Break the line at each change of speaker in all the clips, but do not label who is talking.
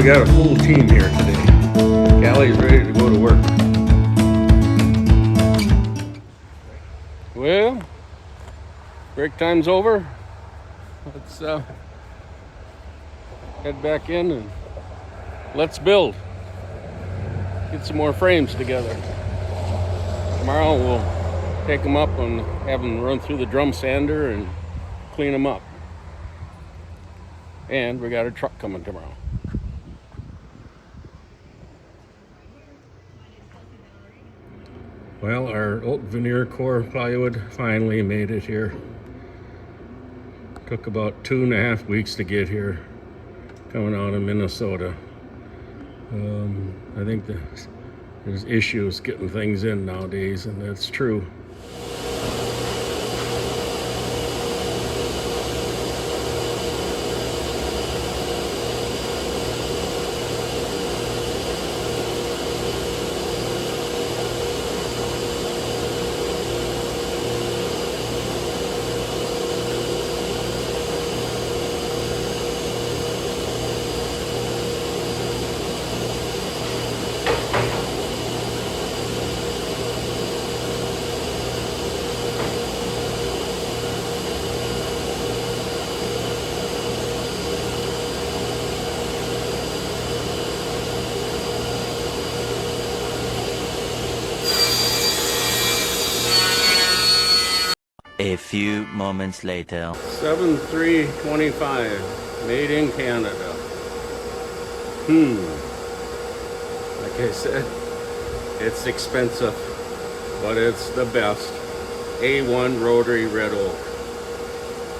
we got a full team here today. Callie's ready to go to work. Well, break time's over. Let's head back in and let's build. Get some more frames together. Tomorrow we'll take them up and have them run through the drum sander and clean them up. And we got a truck coming tomorrow. Well, our oak veneer core plywood finally made it here. Took about 2.5 weeks to get here, coming out of Minnesota. I think there's issues getting things in nowadays, and that's true.
A few moments later.
7/3/25, made in Canada. Like I said, it's expensive, but it's the best. A1 rotary red oak.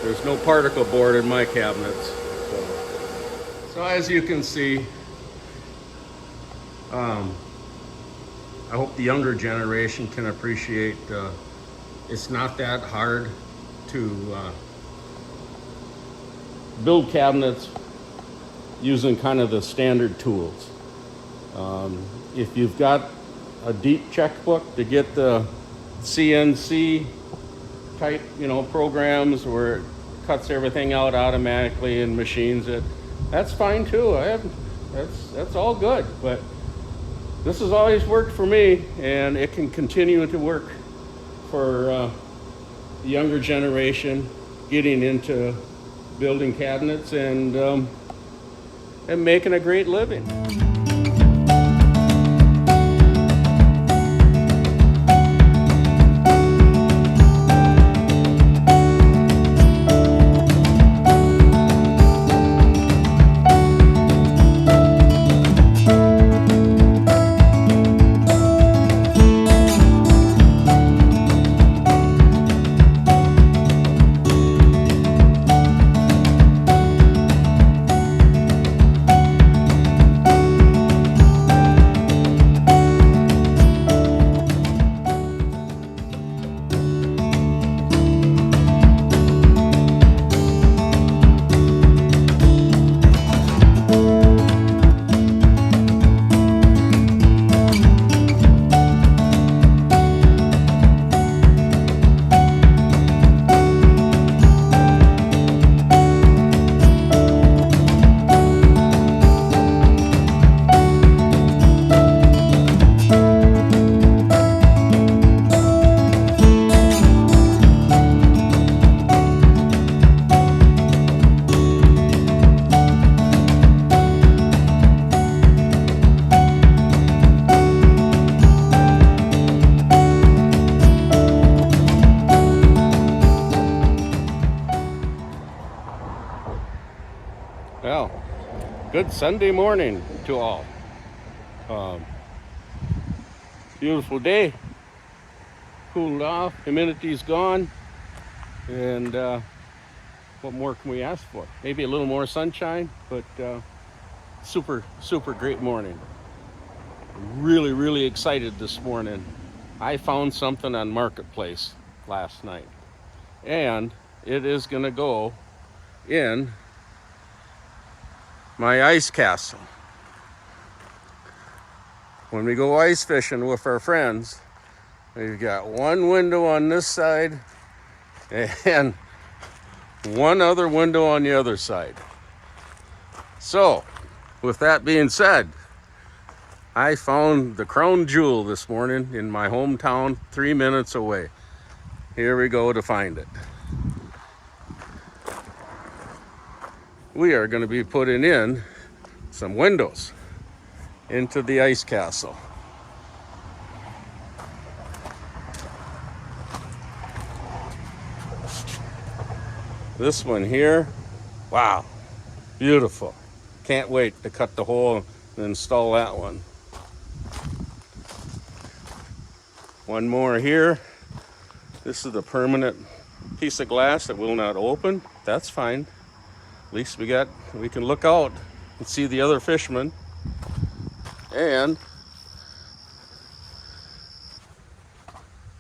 There's no particle board in my cabinets. So as you can see, I hope the younger generation can appreciate it's not that hard to build cabinets using kind of the standard tools. If you've got a deep checkbook to get the CNC type, programs where it cuts everything out automatically and machines it, that's fine too. That's all good, but this has always worked for me, and it can continue to work for the younger generation getting into building cabinets and making a great living. Well, good Sunday morning to all. Beautiful day. Cooled off, humidity's gone, and what more can we ask for? Maybe a little more sunshine, but super great morning. Really excited this morning. I found something on Marketplace last night, and it is gonna go in my ice castle. When we go ice fishing with our friends, we've got one window on this side and one other window on the other side. So with that being said, I found the crown jewel this morning in my hometown, 3 minutes away. Here we go to find it. We are going to be putting in some windows into the ice castle. This one here, wow, beautiful. Can't wait to cut the hole and install that one. One more here. This is the permanent piece of glass that will not open. That's fine. At least we can look out and see the other fishermen. And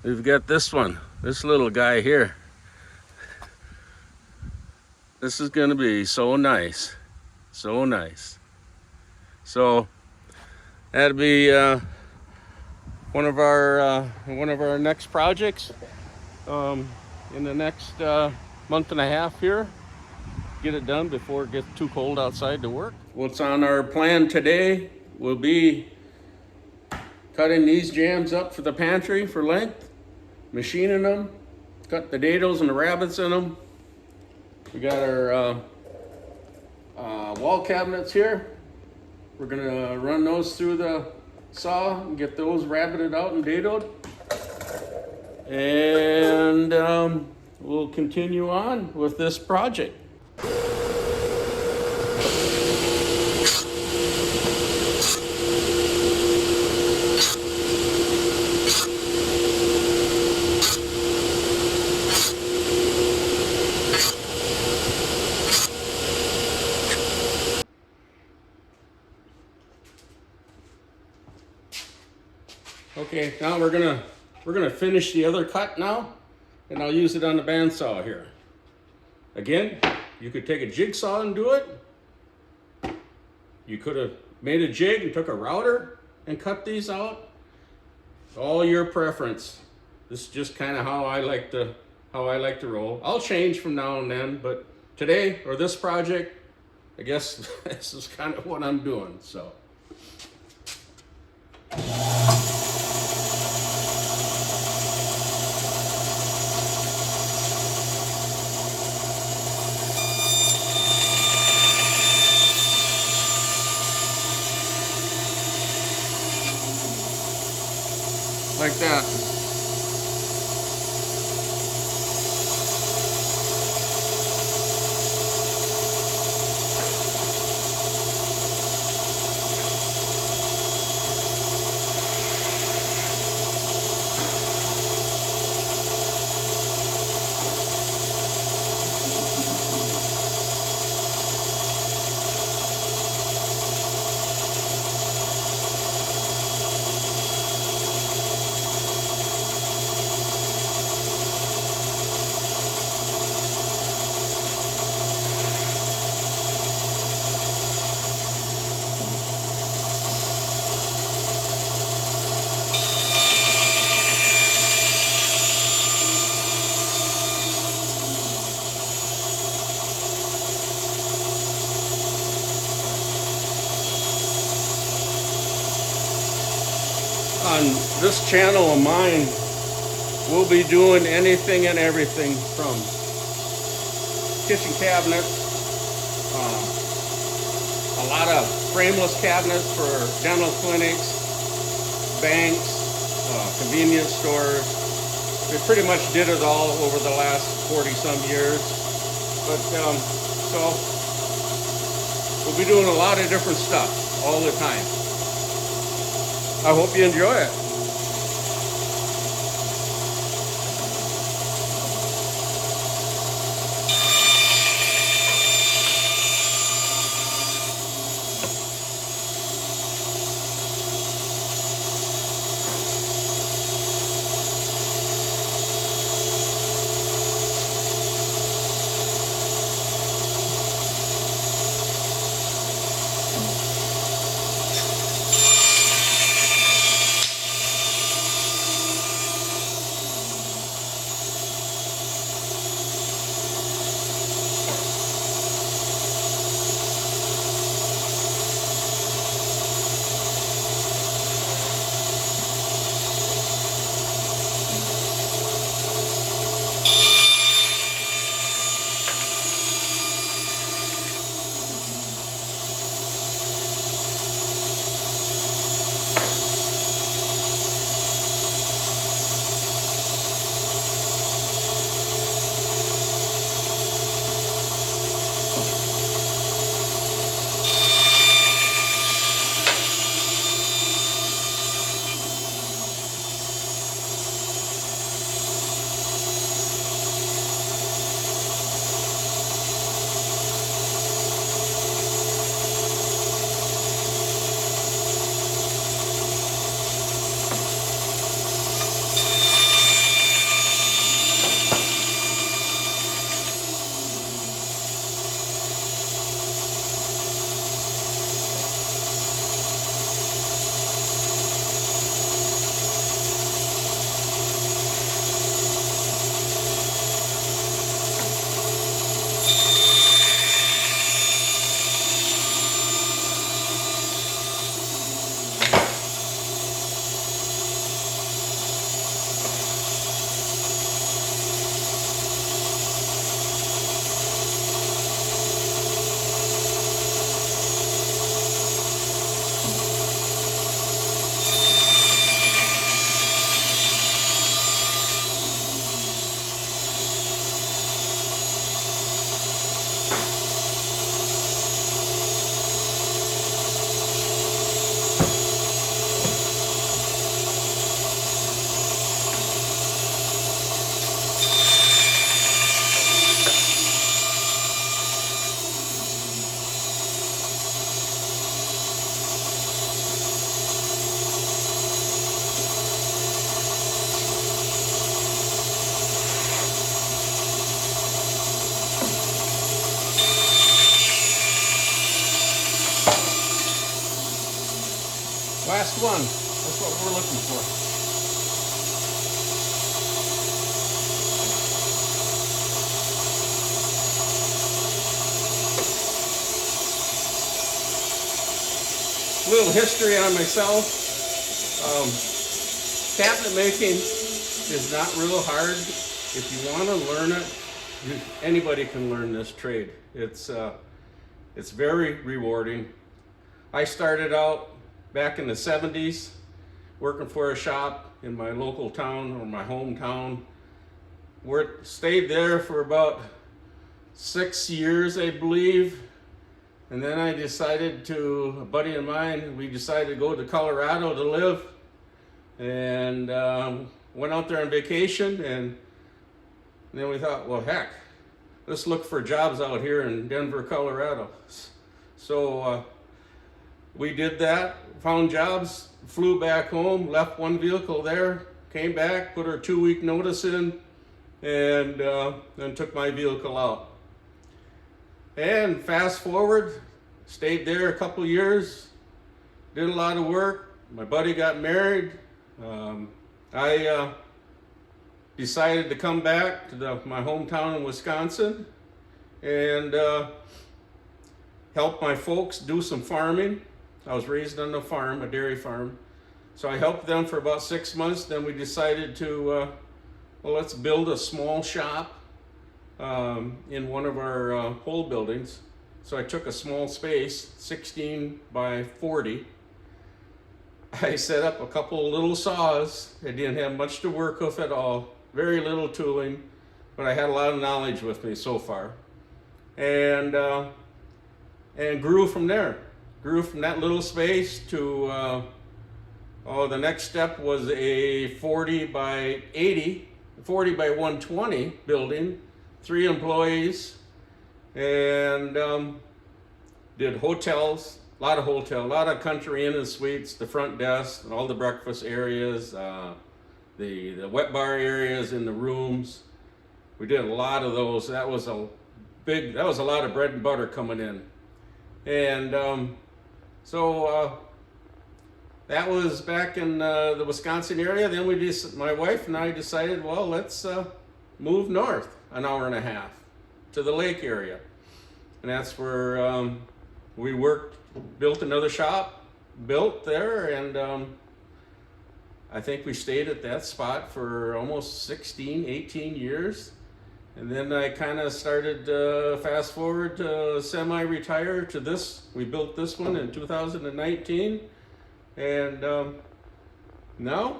we've got this one, this little guy here. This is gonna be so nice, so nice. So that'll be one of our next projects in the next month and a half here. Get it done before it gets too cold outside to work. What's on our plan today will be cutting these jams up for the pantry for length, machining them, cut the dados and the rabbits in them. We got our wall cabinets here. We're gonna run those through the saw and get those rabbited out and dadoed. And we'll continue on with this project. Okay, now we're gonna finish the other cut now, and I'll use it on the bandsaw here. Again, you could take a jigsaw and do it. You could have made a jig and took a router and cut these out. All your preference. This is just kind of how I like to roll. I'll change from now and then, but today, or this project, I guess this is kind of what I'm doing, so. Like that. On this channel of mine, we'll be doing anything and everything from kitchen cabinets, a lot of frameless cabinets for dental clinics, banks, convenience stores. We pretty much did it all over the last 40-some years. But so we'll be doing a lot of different stuff all the time. I hope you enjoy it. one. That's what we're looking for. A little history on myself. Cabinet making is not real hard. If you want to learn it, anybody can learn this trade. It's very rewarding. I started out back in the 70s working for a shop in my local town or my hometown. Stayed there for about 6 years, I believe. And then I decided a buddy of mine, we decided to go to Colorado to live. And went out there on vacation, and then we thought, well, heck, let's look for jobs out here in Denver, Colorado. So we did that, found jobs, flew back home, left one vehicle there, came back, put our 2-week notice in, and then took my vehicle out. And fast forward, stayed there a couple years, did a lot of work. My buddy got married. I decided to come back to my hometown in Wisconsin and help my folks do some farming. I was raised on a farm, a dairy farm. So I helped them for about 6 months. Then we decided to, well, let's build a small shop in one of our whole buildings. So I took a small space, 16 by 40. I set up a couple of little saws. I didn't have much to work with at all, very little tooling, but I had a lot of knowledge with me so far. And grew from there. Grew from that little space to, the next step was a 40 by 80, 40 by 120 building, 3 employees, and did hotels. A lot of country inn and suites, the front desk, all the breakfast areas, the wet bar areas in the rooms. We did a lot of those. That was a lot of bread and butter coming in. And so that was back in the Wisconsin area. Then my wife and I decided, well, let's move north an hour and a half to the lake area. And that's where we worked. Built another shop, built there, and I think we stayed at that spot for almost 16, 18 years. And then I kind of started, fast forward to semi-retire to this. We built this one in 2019. And now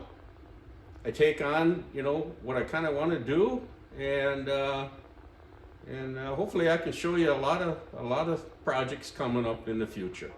I take on, what I kind of want to do. And hopefully I can show you a lot of projects coming up in the future.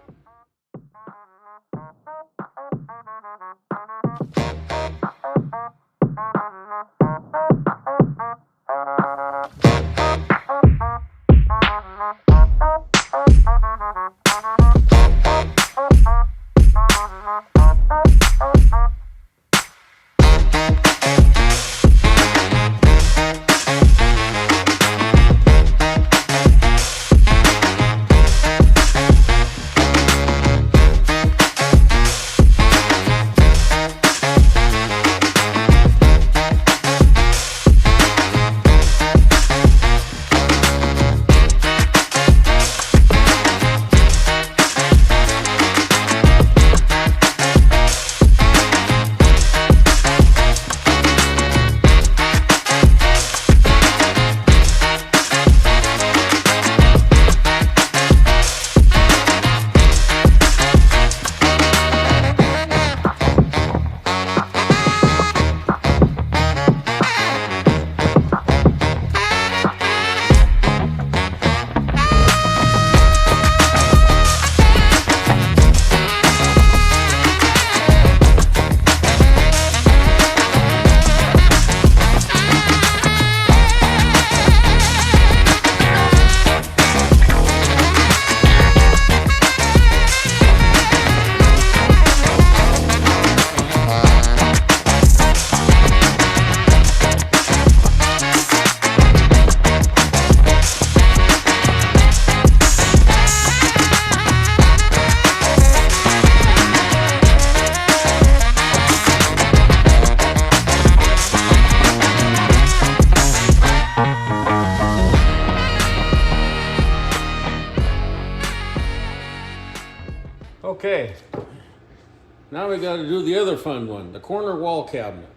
Now we got to do the other fun one, the corner wall cabinet.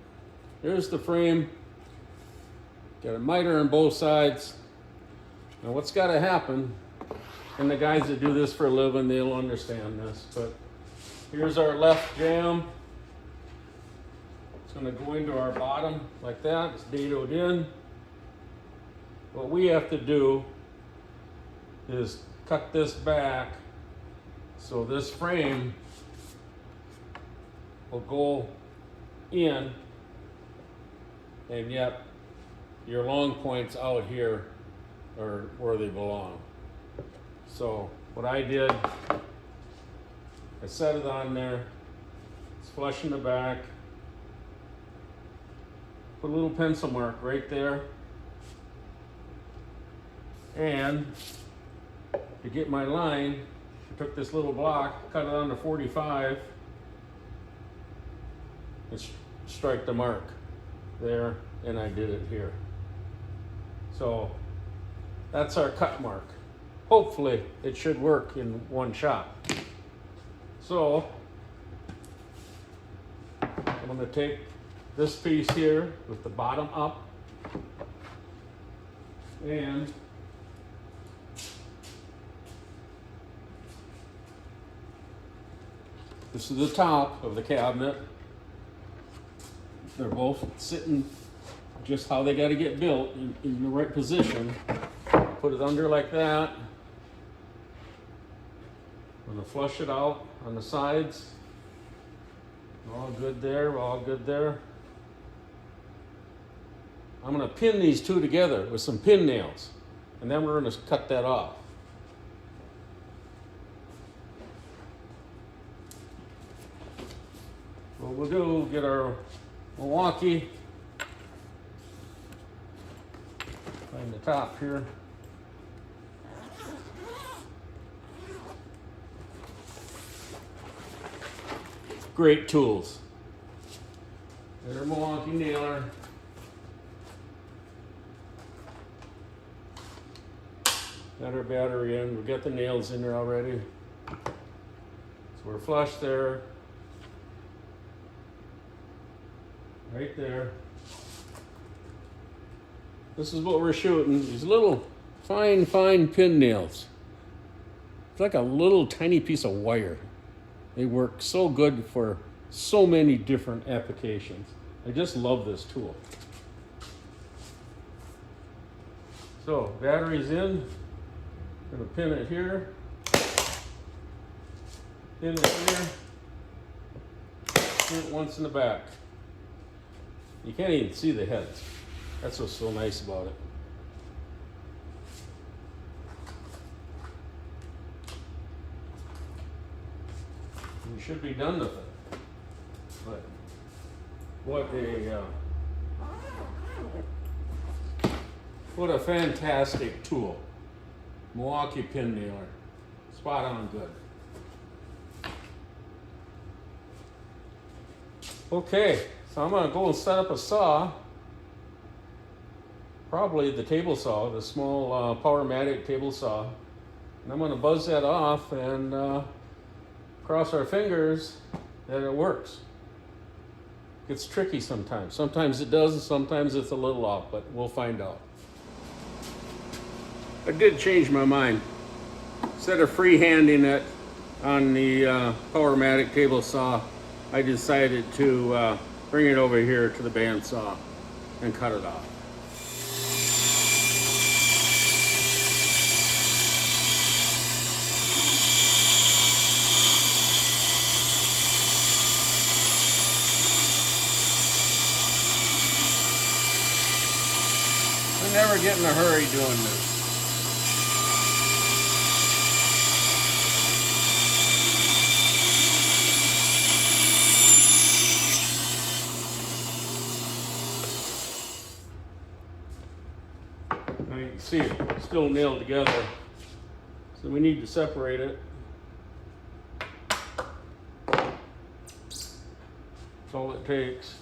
Here's the frame. Got a miter on both sides. Now what's got to happen, and the guys that do this for a living, they'll understand this, but here's our left jamb. It's going to go into our bottom like that. It's dadoed in. What we have to do is cut this back so this frame will go in, and yet your long points out here are where they belong. So what I did, I set it on there. It's flush in the back. Put a little pencil mark right there. And to get my line, I took this little block, cut it on to 45, and strike the mark there, and I did it here. So that's our cut mark. Hopefully it should work in one shot. So I'm going to take this piece here with the bottom up, and this is the top of the cabinet. They're both sitting just how they got to get built in the right position. Put it under like that. I'm going to flush it out on the sides. All good there, all good there. I'm going to pin these two together with some pin nails, and then we're going to cut that off. What we'll do, get our Milwaukee, find the top here. Great tools. Get our Milwaukee nailer. Got our battery in. We got the nails in there already. So we're flush there. Right there. This is what we're shooting. These little fine pin nails. It's like a little tiny piece of wire. They work so good for so many different applications. I just love this tool. So battery's in. I'm gonna pin it here. Pin it here. Pin it once in the back. You can't even see the heads. That's what's so nice about it. You should be done with it. But what a fantastic tool. Milwaukee pin nailer. Spot on good. Okay, so I'm gonna go and set up a saw. Probably the table saw, the small Powermatic table saw. And I'm gonna buzz that off and cross our fingers that it works. It's tricky sometimes. Sometimes it does, and sometimes it's a little off, but we'll find out. I did change my mind. Instead of freehanding it on the Powermatic table saw, I decided to bring it over here to the bandsaw and cut it off. I never get in a hurry doing this. Now you can see it's still nailed together, so we need to separate it. That's all it takes.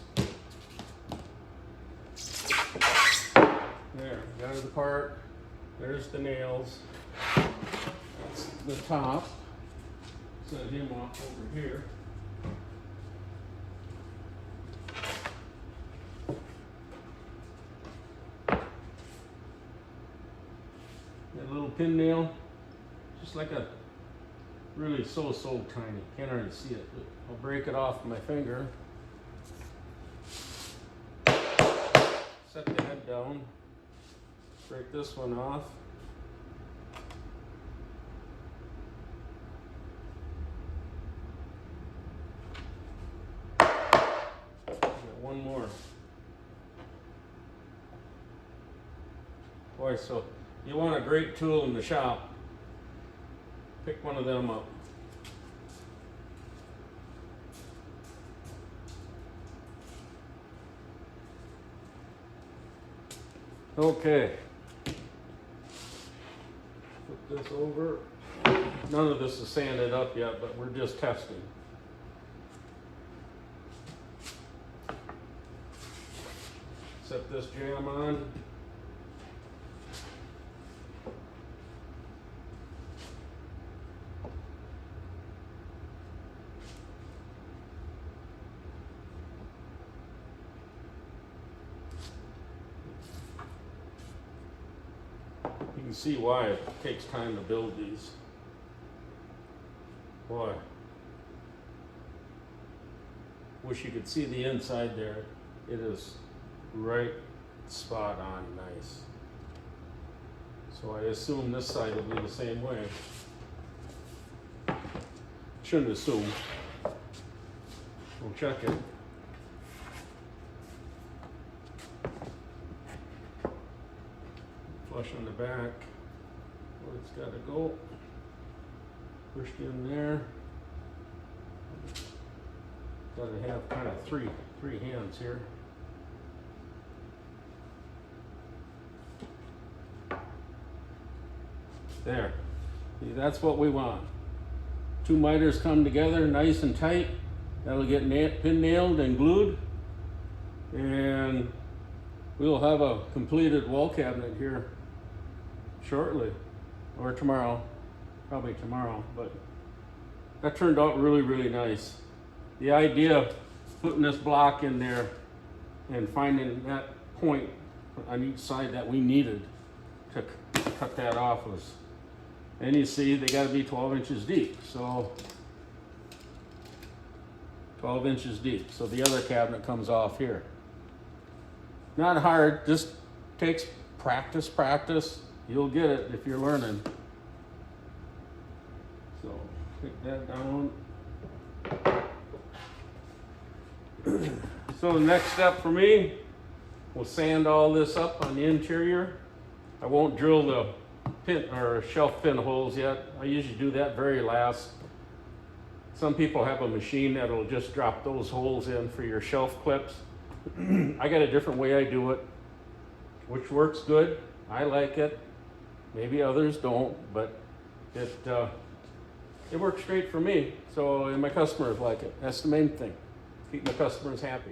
There, got it apart. There's the nails. That's the top. Set him off over here. pin nail, just like a really so tiny. Can't hardly see it, but I'll break it off with my finger. Set the head down. Break this one off. Got one more. Boy, so you want a great tool in the shop, pick one of them up. Okay. Put this over. None of this is sanded up yet, but we're just testing. Set this jam on. You can see why it takes time to build these. Boy, wish you could see the inside there. It is right spot on nice. So I assume this side will be the same way. Shouldn't assume. We'll check it. Flush on the back where it's got to go. Pushed in there. Got to have kind of three hands here. There. See, that's what we want. Two miters come together nice and tight. That'll get pin nailed and glued. And we'll have a completed wall cabinet here shortly, or tomorrow, probably tomorrow, but that turned out really nice. The idea of putting this block in there and finding that point on each side that we needed to cut that off was, and you see they got to be 12 inches deep, so 12 inches deep, so the other cabinet comes off here. Not hard, just takes practice. You'll get it if you're learning. So, take that down. So the next step for me, we'll sand all this up on the interior. I won't drill the pin or shelf pin holes yet. I usually do that very last. Some people have a machine that'll just drop those holes in for your shelf clips. I got a different way I do it, which works good. I like it. Maybe others don't, but it works great for me. So, and my customers like it. That's the main thing. Keep my customers happy.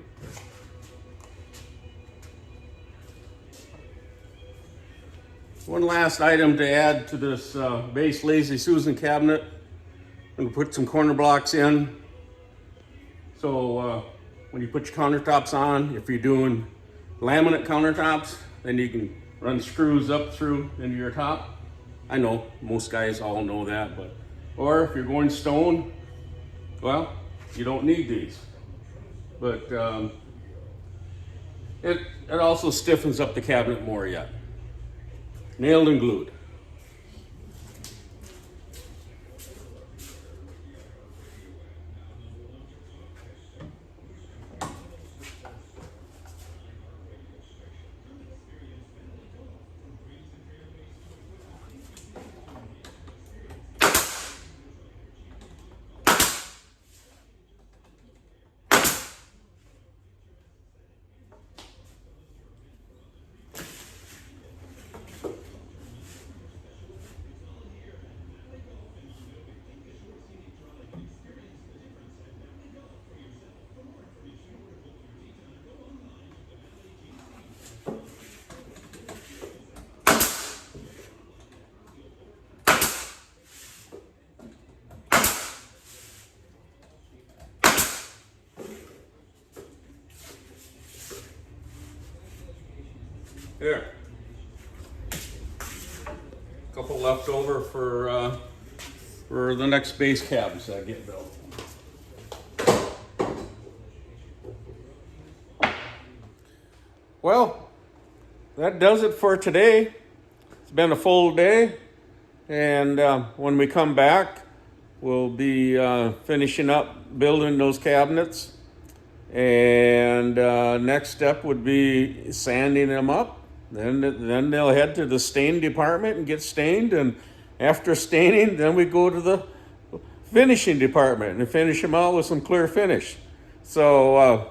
One last item to add to this base Lazy Susan cabinet. I'm gonna put some corner blocks in. So when you put your countertops on, if you're doing laminate countertops, then you can run screws up through into your top. I know most guys all know that, but or if you're going stone, well, you don't need these. But it also stiffens up the cabinet more yet. Nailed and glued. There. couple left over for the next base cabins that get built. Well, that does it for today. It's been a full day, and when we come back, we'll be finishing up building those cabinets. And next step would be sanding them up. Then they'll head to the stain department and get stained. And after staining, then we go to the finishing department and finish them out with some clear finish. So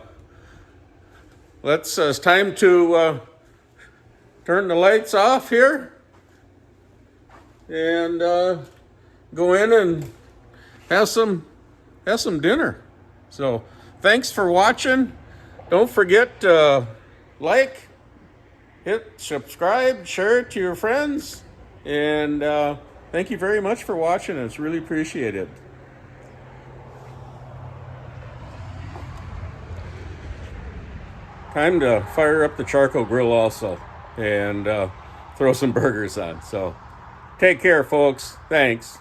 it's time to turn the lights off here and go in and have some dinner. So thanks for watching. Don't forget to like, hit subscribe, share it to your friends, and thank you very much for watching. It's really appreciated. Time to fire up the charcoal grill also and throw some burgers on. So take care, folks. Thanks.